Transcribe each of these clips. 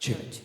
Church.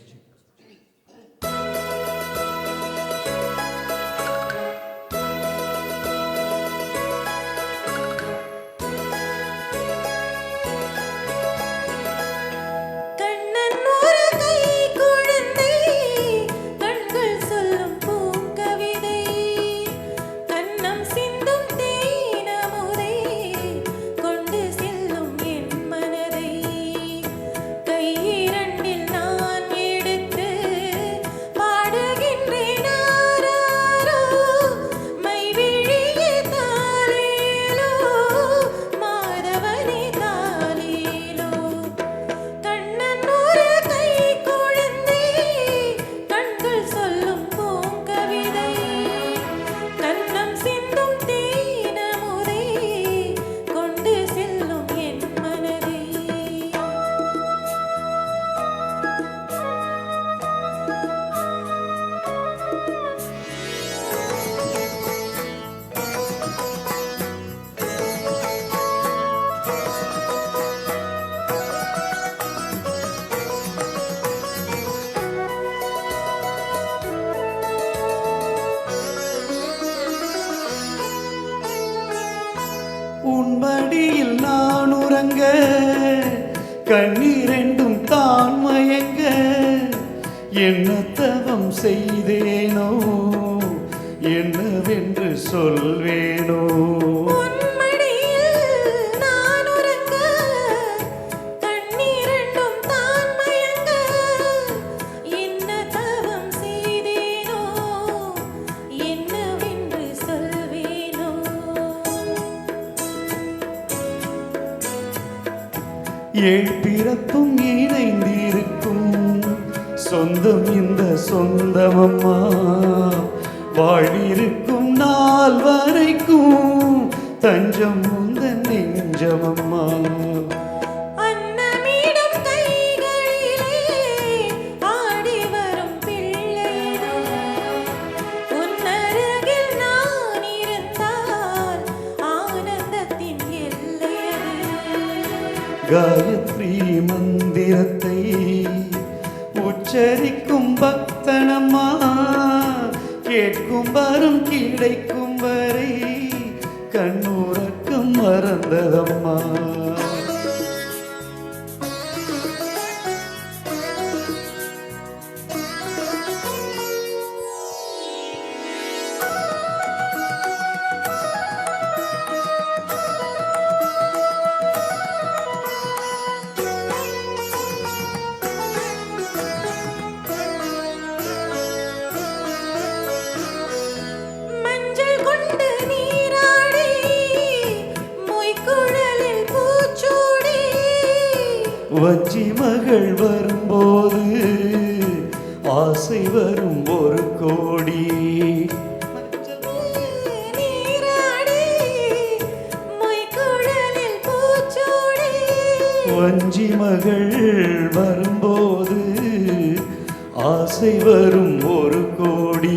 உன்மடியில் நான் உறங்க கண்ணீரெண்டும் தான் மயங்க என்ன தவம் செய்தேனோ என்னவென்று சொல்வேனோ ஏழ் பிறப்பும் இணைந்திருக்கும் சொந்தம் இந்த சொந்தமம்மா வாழ்விருக்கும் நாள் வரைக்கும் தஞ்சம் உந்தன் நெஞ்சமம்மா. காயத்ரி மந்திரத்தை உச்சரிக்கும் பக்தனம்மா கேட்கும் வரும் கிடைக்கும் வரை கண்ணுறக்கம் மறந்ததம்மா. வஞ்சி மகள் வரும்போது ஆசை வரும் ஒரு கோடி. வஞ்சி மகள் வரும்போது ஆசை வரும் ஒரு கோடி.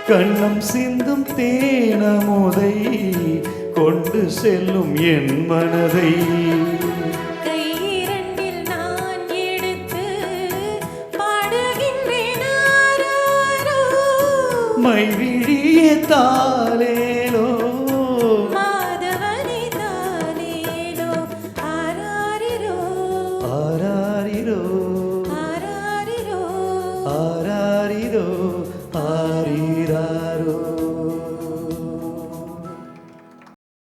கண்ணம் சிந்தும் தேனமுதை கொண்டு செல்லும் என் மனதை கையிரண்டில் நான் எடுத்து பாடுகின்றேன் மைவிழிய தாலேலோ மாதவனை தாலேலோ ஆராரிரோ ஆராரிரோ ஆராரிரோ ஆராரிரோ